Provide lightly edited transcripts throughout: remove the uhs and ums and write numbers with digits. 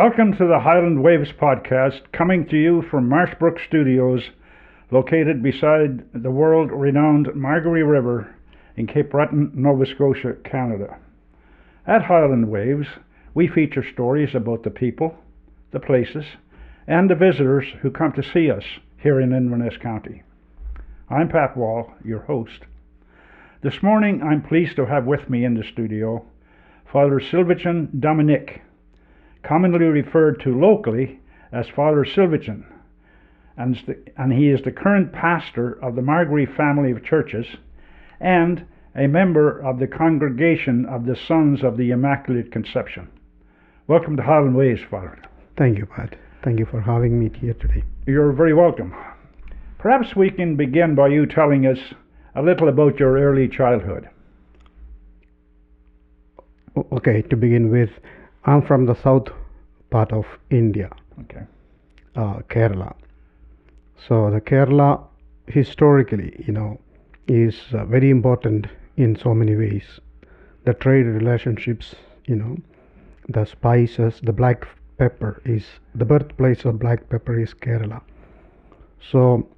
Welcome to the Highland Waves podcast, coming to you from Marshbrook Studios, located beside the world-renowned Margaree River in Cape Breton, Nova Scotia, Canada. At Highland Waves, we feature stories about the people, the places, and the visitors who come to see us here in Inverness County. I'm Pat Wall, your host. This morning, I'm pleased to have with me in the studio Father Silvichan Dominic, commonly referred to locally as Father Silvichan, and he is the current pastor of the Margaree Family of Churches and a member of the Congregation of the Sons of the Immaculate Conception. Welcome to Highland Waves, Father. Thank you, Pat. Thank you for having me here today. You're very welcome. Perhaps we can begin by you telling us a little about your early childhood. Okay, to begin with, I'm from the south part of India, Kerala. So the Kerala historically, is very important in so many ways. The trade relationships, the spices, the black pepper is the birthplace of black pepper is Kerala. So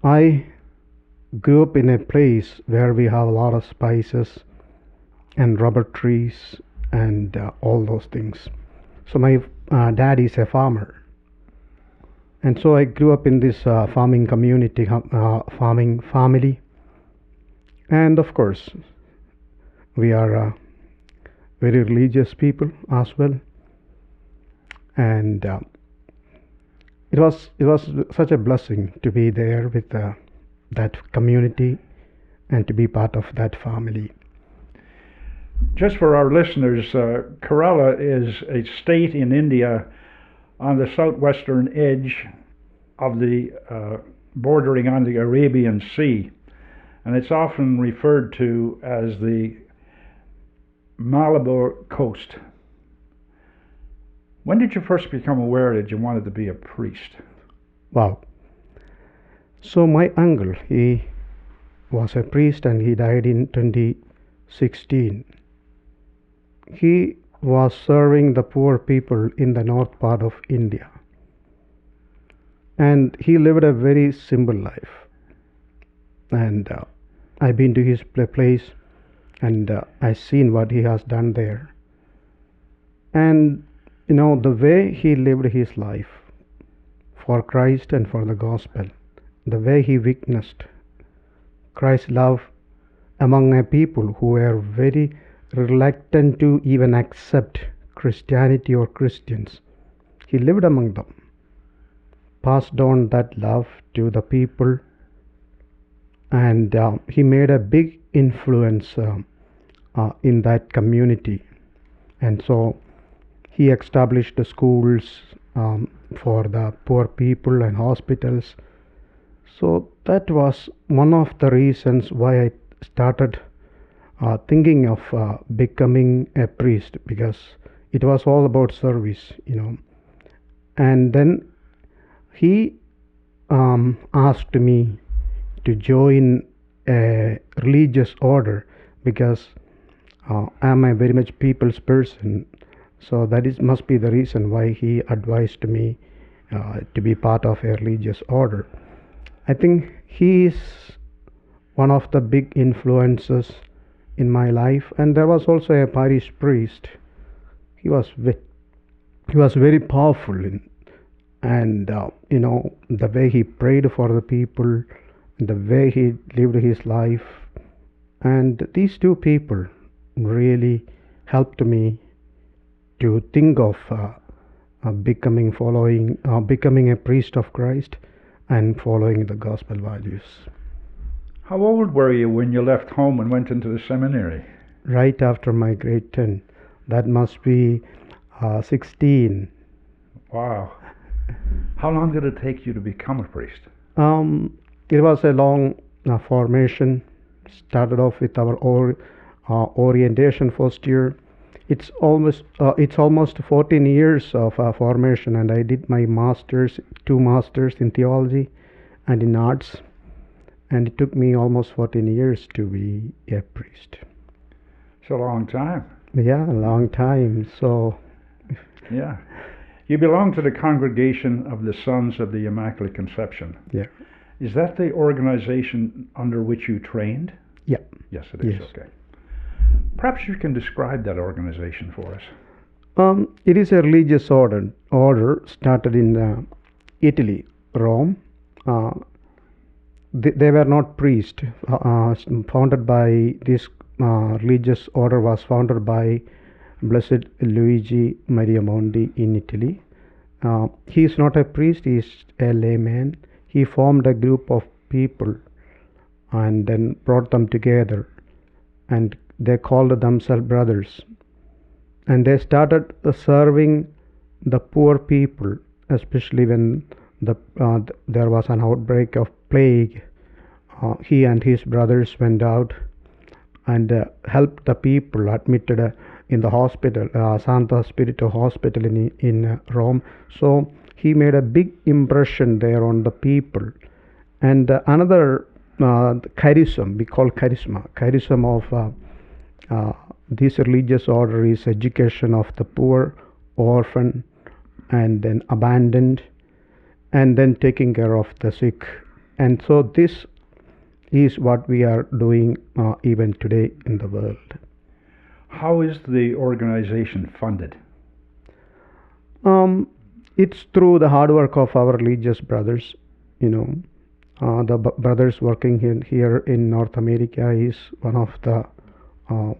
I grew up in a place where we have a lot of spices and rubber trees and all those things. So my dad is a farmer, and so I grew up in this farming community, farming family, and of course we are very religious people as well, and it was such a blessing to be there with that community and to be part of that family. Just for our listeners, Kerala is a state in India on the southwestern edge of the bordering on the Arabian Sea, and it's often referred to as the Malabar coast. When did you first become aware that you wanted to be a priest? Wow. So my uncle, he was a priest and he died in 2016. He was serving the poor people in the north part of India, and he lived a very simple life. And I've been to his place, and I've seen what he has done there. And the way he lived his life for Christ and for the gospel, the way he witnessed Christ's love among a people who were very reluctant to even accept Christianity or Christians. He lived among them, passed on that love to the people, and he made a big influence in that community. And so he established the schools for the poor people and hospitals. So that was one of the reasons why I started thinking of becoming a priest, because it was all about service, And then he asked me to join a religious order, because I'm a very much people's person. So that must be the reason why he advised me to be part of a religious order. I think he is one of the big influences in my life. And there was also a parish priest. He was very powerful and the way he prayed for the people, the way he lived his life, and these two people really helped me to think of becoming a priest of Christ and following the gospel values. How old were you when you left home and went into the seminary? Right after my grade 10. That must be 16. Wow. How long did it take you to become a priest? It was a long formation. Started off with our orientation first year. It's almost 14 years of formation, and I did my two masters in theology and in arts. And it took me almost 14 years to be a priest. It's a long time. Yeah, a long time. So Yeah. You belong to the Congregation of the Sons of the Immaculate Conception. Yeah. Is that the organization under which you trained? Yeah. Yes, it is. Yes. Okay. Perhaps you can describe that organization for us. It is a religious order started in Italy, Rome. They were not priests. Founded by this religious order was founded by Blessed Luigi Maria Mondi in Italy. He is not a priest, he is a layman. He formed a group of people and then brought them together, and they called themselves brothers. And they started serving the poor people, especially when there was an outbreak of plague. He and his brothers went out and helped the people admitted in the hospital, Santa Spirito Hospital in Rome. So he made a big impression there on the people. And another charism, we call charism of this religious order is education of the poor, orphan, and then abandoned, and then taking care of the sick. And so this is what we are doing even today in the world. How is the organization funded? It's through the hard work of our religious brothers. The brothers working here in North America is one of the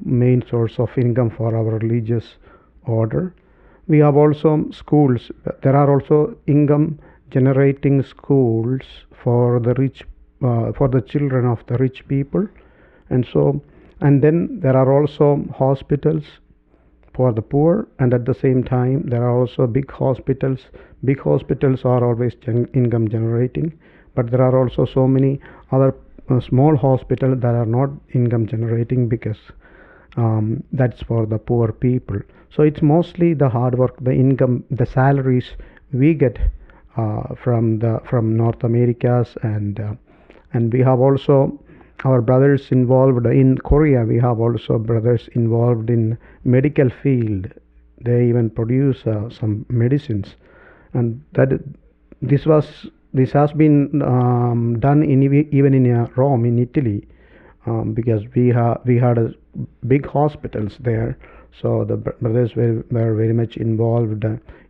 main source of income for our religious order. We have also schools. There are also income generating schools for the rich, for the children of the rich people, and then there are also hospitals for the poor, and at the same time there are also big hospitals. Big hospitals are always income generating, but there are also so many other small hospitals that are not income generating because that's for the poor people. So it's mostly the hard work, the income, the salaries we get from North Americas, and we have also our brothers involved in Korea. We have also brothers involved in medical field. They even produce some medicines, and this has been done even in Rome, in Italy, because we had big hospitals there. So the brothers were very much involved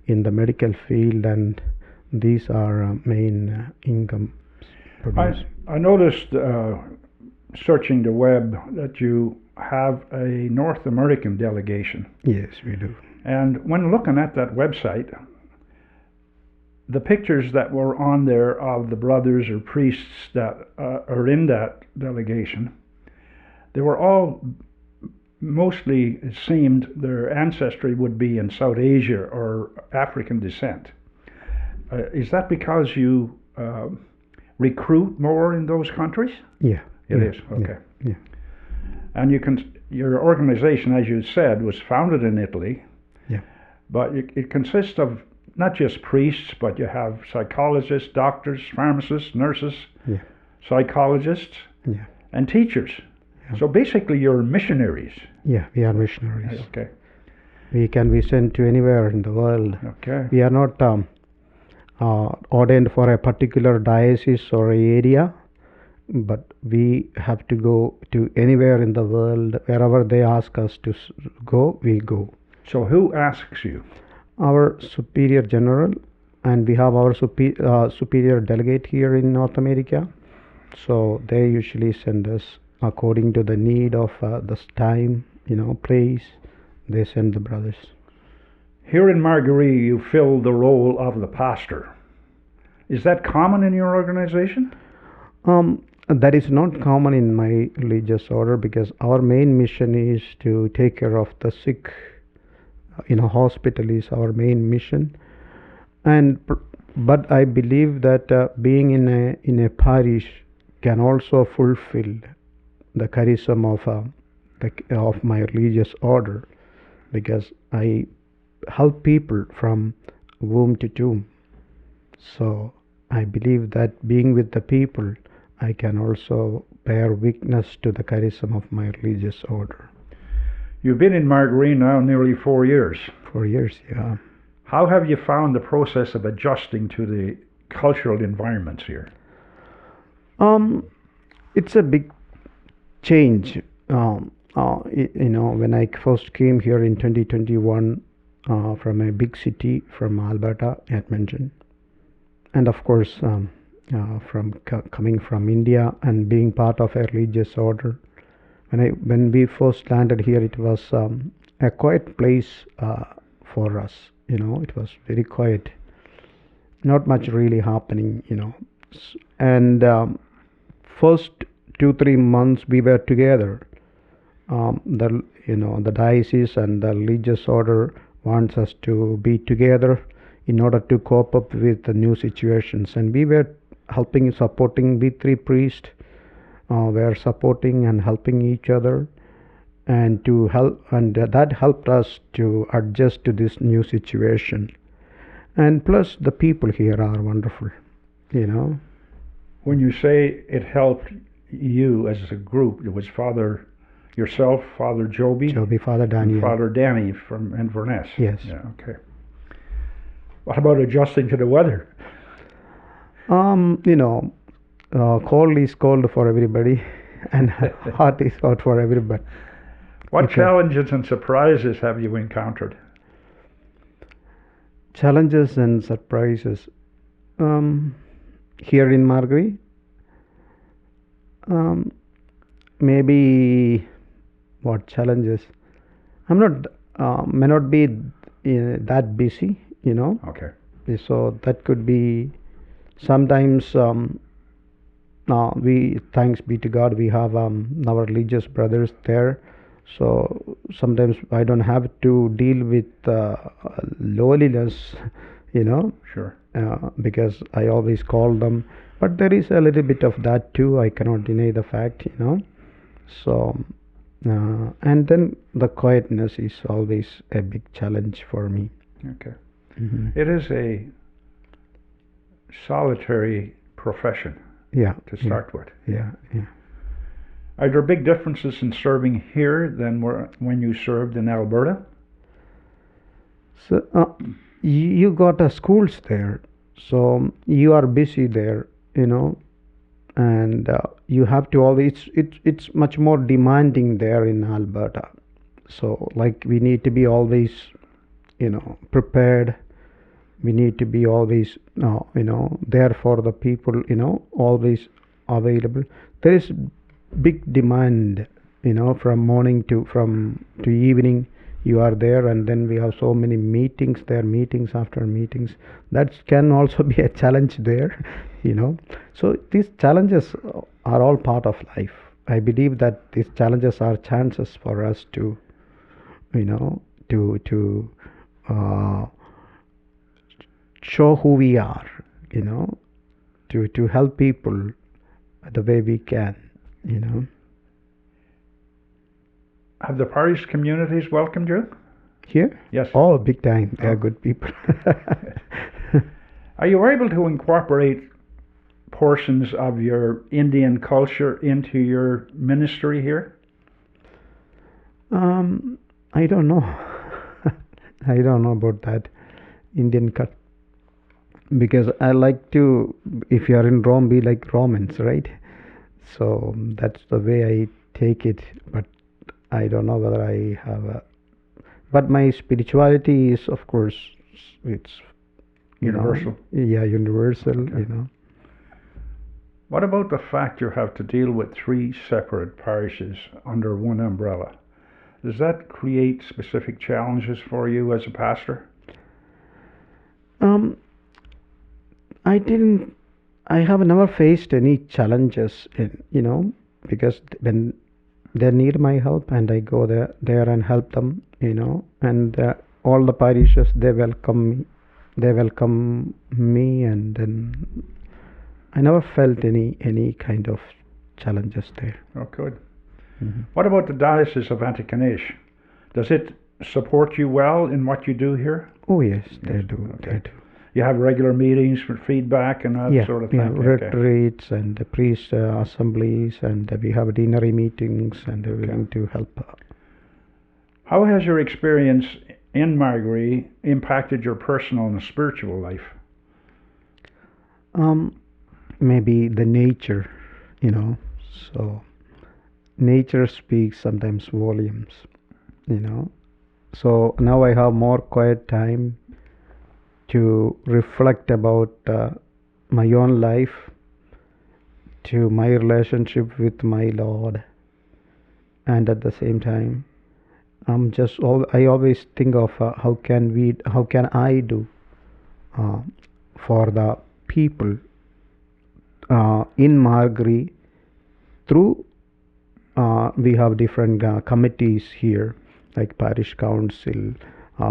in the medical field, and these are main income producers. I noticed searching the web that you have a North American delegation. Yes, we do. And when looking at that website, the pictures that were on there of the brothers or priests that are in that delegation, they were all mostly, it seemed, their ancestry would be in South Asia or African descent. Is that because you recruit more in those countries? Yeah. It is, okay. Yeah. And your organization, as you said, was founded in Italy. Yeah. But it consists of not just priests, but you have psychologists, doctors, pharmacists, nurses, yeah, psychologists, yeah, and teachers. Yeah. So basically you're missionaries. Yeah, we are missionaries. Okay. We can be sent to anywhere in the world. Okay. We are not ordained for a particular diocese or area, but we have to go to anywhere in the world. Wherever they ask us to go, we go. So who asks you? Our superior general, and we have our superior delegate here in North America. So they usually send us according to the need of this time, place. They send the brothers. Here in Margaree, you fill the role of the pastor. Is that common in your organization? That is not common in my religious order, because our main mission is to take care of the sick. Hospital is our main mission, but I believe that being in a parish can also fulfill the charism of my religious order, because I help people from womb to tomb. So I believe that being with the people, I can also bear witness to the charism of my religious order. You've been in Margaree now nearly 4 years. 4 years, yeah. How have you found the process of adjusting to the cultural environments here? It's a big change. When I first came here in 2021 from a big city from Alberta, Edmonton, and of course coming from India and being part of a religious order. When we first landed here, it was a quiet place for us. It was very quiet, not much really happening. And first 2-3 months we were together. The diocese and the religious order wants us to be together in order to cope up with the new situations, and we were supporting. We 3 priests were supporting and helping each other, and to help, and that helped us to adjust to this new situation. And plus, the people here are wonderful. When you say it helped you as a group, it was yourself, Father Joby, Father Daniel, and Father Danny from Inverness. Yes. Yeah. Okay. What about adjusting to the weather? Cold is cold for everybody, and hot is hot for everybody. What challenges and surprises have you encountered? Challenges and surprises. Here in Margaree, maybe what challenges? I'm not may not be that busy, Okay. So that could be sometimes. We, thanks be to God, we have our religious brothers there. So sometimes I don't have to deal with loneliness, Sure. because I always call them. But there is a little bit of that too. I cannot deny the fact, So, and then the quietness is always a big challenge for me. Okay. Mm-hmm. It is a solitary profession. Yeah. To start with. Yeah. Are there big differences in serving here than when you served in Alberta? So you got schools there, so you are busy there, and you have to always. It's much more demanding there in Alberta. So like we need to be always, prepared. We need to be always, there for the people, always available. There is big demand, from morning to evening. You are there, and then we have so many meetings there, meetings after meetings. That can also be a challenge there, So these challenges are all part of life. I believe that these challenges are chances for us to, show who we are, to help people the way we can, Have the parish communities welcomed you? Here? Yes. Oh, big time. They are good people. Are you able to incorporate portions of your Indian culture into your ministry here? I don't know. I don't know about that Indian cut, because I like to, if you are in Rome, be like Romans, right? So that's the way I take it, but I don't know whether I have but my spirituality is, of course, it's universal. Universal. Okay. What about the fact you have to deal with 3 separate parishes under one umbrella? Does that create specific challenges for you as a pastor? I have never faced any challenges because when they need my help and I go there and help them, and all the parishes, they welcome me, and then I never felt any kind of challenges there. Oh, good. Mm-hmm. What about the Diocese of Antigonish? Does it support you well in what you do here? Oh yes, they do. Okay. They do. You have regular meetings for feedback and that sort of thing? Yeah, retreats and the priest assemblies, and we have dinnery meetings and everything to help. How has your experience in Margaree impacted your personal and spiritual life? Maybe the nature, you know. So nature speaks sometimes volumes, you know. So now I have more quiet time to reflect about my own life, to my relationship with my Lord, and at the same time, I always think of how can I do uh, for the people in Margaree through we have different committees here like parish council,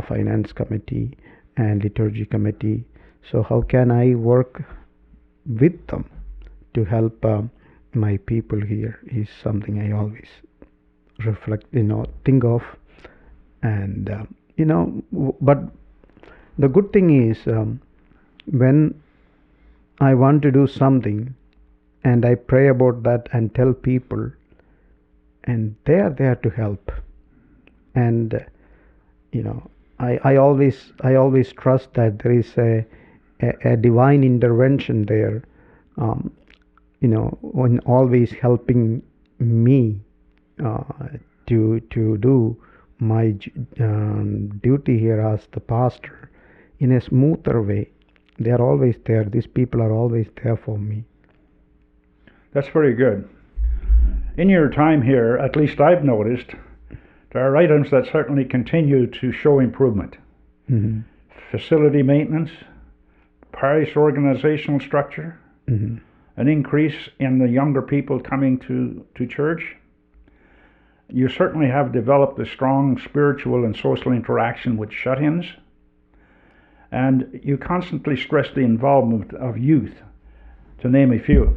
finance committee, and liturgy committee. So how can I work with them to help my people here is something I always reflect, think of. And but the good thing is when I want to do something and I pray about that and tell people, and they are there to help. And I always trust that there is a divine intervention there, when always helping me to do my duty here as the pastor in a smoother way. They are always there. These people are always there for me. That's very good. In your time here, at least I've noticed, there are items that certainly continue to show improvement. Mm-hmm. Facility maintenance, parish organizational structure, mm-hmm. an increase in the younger people coming to church. You certainly have developed a strong spiritual and social interaction with shut-ins, and you constantly stress the involvement of youth, to name a few.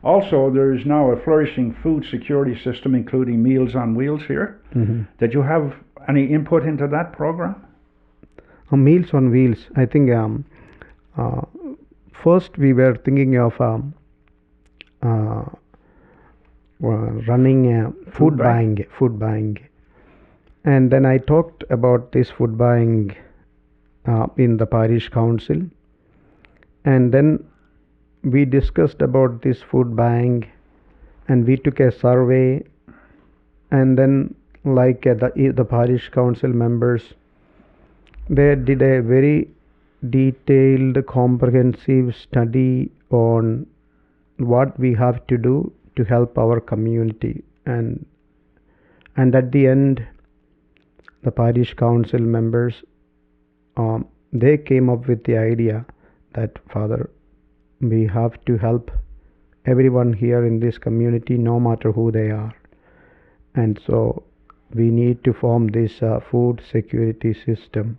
Also, there is now a flourishing food security system, including Meals on Wheels here. Mm-hmm. Did you have any input into that program? Meals on Wheels, I think first we were thinking of running a food buying, and then I talked about this food buying in the parish council, and then we discussed about this food buying, and we took a survey, and then like the parish council members, they did a very detailed comprehensive study on what we have to do to help our community, and at the end the parish council members they came up with the idea that, Father, we have to help everyone here in this community no matter who they are, and so we need to form this food security system.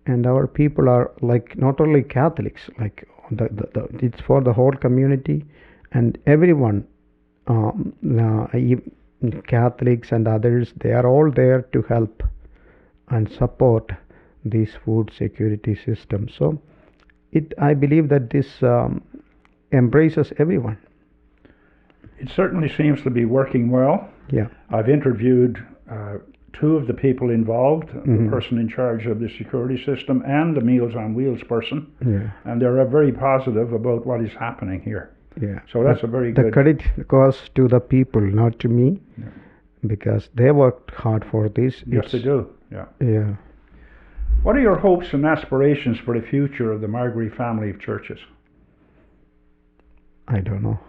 And our people are like not only Catholics, like it's for the whole community, and everyone, Catholics and others, they are all there to help and support this food security system. So I believe that this embraces everyone. It certainly seems to be working well. Yeah. I've interviewed two of the people involved, mm-hmm. the person in charge of the security system and the Meals on Wheels person, yeah. and they're very positive about what is happening here. Yeah. So that's a very good... The credit goes to the people, not to me, yeah. because they worked hard for this. Yes, they do. Yeah. Yeah. What are your hopes and aspirations for the future of the Margaree Family of Churches? I don't know.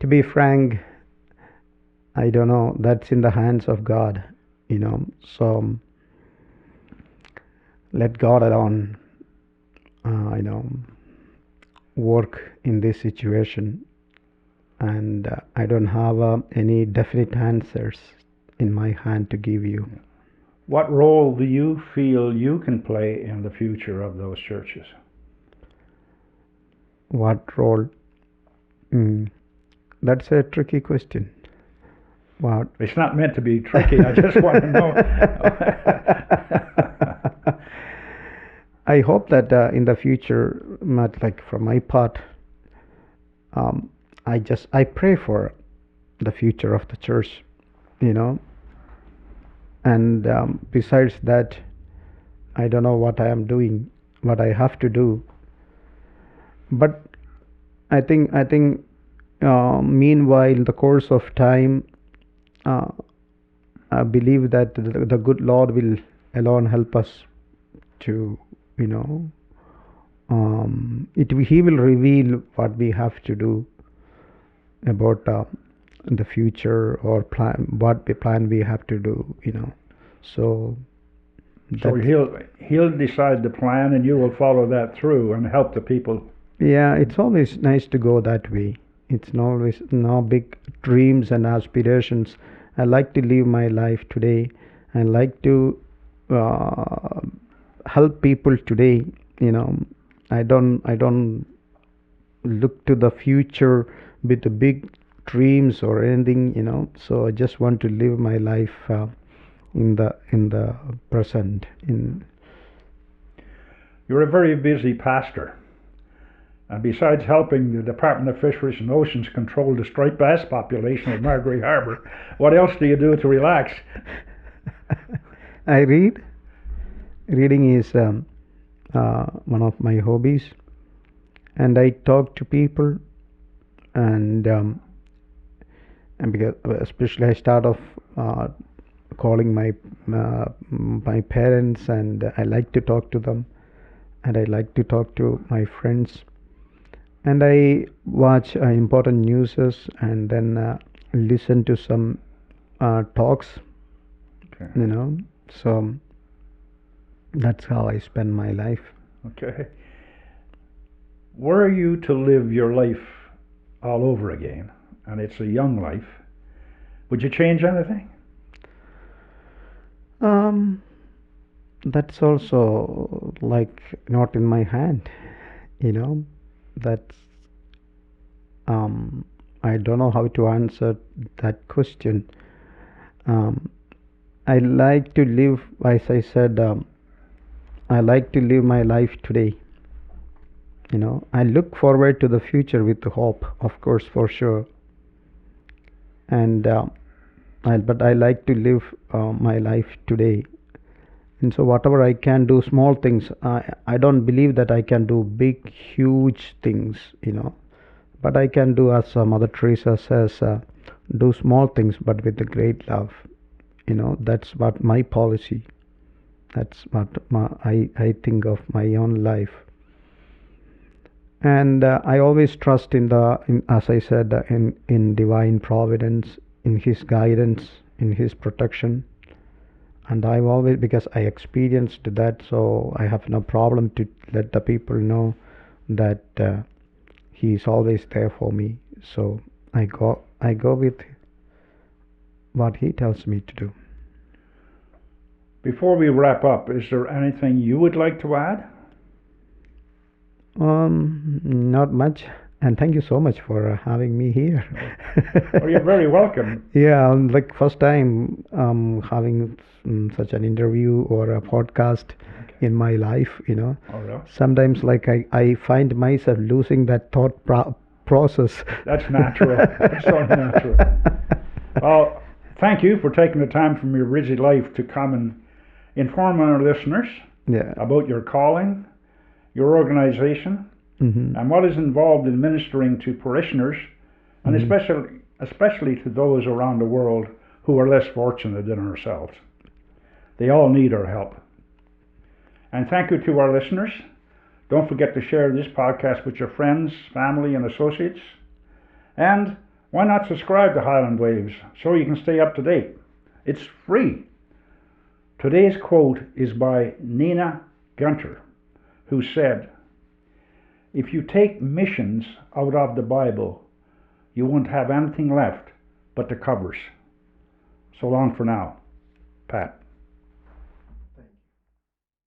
To be frank, I don't know. That's in the hands of God, So let God alone, work in this situation. And I don't have any definite answers in my hand to give you. What role do you feel you can play in the future of those churches? What role? That's a tricky question. What? It's not meant to be tricky. I just want to know. I hope that in the future, like from my part, I pray for the future of the church. And besides that, I don't know what I am doing, what I have to do. But I think meanwhile, in the course of time, uh, I believe that the good Lord will alone help us to, you know, He will reveal what we have to do about the future, or what plan we have to do, So So he'll decide the plan, and you will follow that through and help the people. Yeah, it's always nice to go that way. It's always no big dreams and aspirations. I like to live my life today. I like to help people today. I don't look to the future with the big dreams or anything. So I just want to live my life in the present. You're a very busy pastor. And besides helping the Department of Fisheries and Oceans control the striped bass population of Margaree Harbour, what else do you do to relax? I read. Reading is one of my hobbies, and I talk to people, and because especially I start off calling my parents, and I like to talk to them, and I like to talk to my friends. And I watch important newses, and then listen to some talks. Okay. So that's how I spend my life. Okay. Were you to live your life all over again, and it's a young life, would you change anything? That's also like not in my hand. That's I don't know how to answer that question. I like to live, as I said, I like to live my life today. I look forward to the future with hope, of course, for sure. And but I like to live my life today. And so whatever I can do, small things, I don't believe that I can do big, huge things, but I can do, as Mother Teresa says, do small things but with a great love. That's what my policy. That's what I think of my own life. And I always trust as I said, in divine providence, in His guidance, in His protection. And I've always, because I experienced that, so I have no problem to let the people know that He is always there for me. So I go with what He tells me to do. Before we wrap up, is there anything you would like to add? Not much. And thank you so much for having me here. Oh, you're very welcome. Yeah, like first time having such an interview or a podcast in my life. Oh, really? Sometimes like I find myself losing that thought process. That's natural. That's so natural. Well, thank you for taking the time from your busy life to come and inform our listeners about your calling, your organization, and what is involved in ministering to parishioners, and especially to those around the world who are less fortunate than ourselves. They all need our help. And thank you to our listeners. Don't forget to share this podcast with your friends, family, and associates. And why not subscribe to Highland Waves so you can stay up to date? It's free. Today's quote is by Nina Gunter, who said, "If you take missions out of the Bible, you won't have anything left but the covers." So long for now. Pat.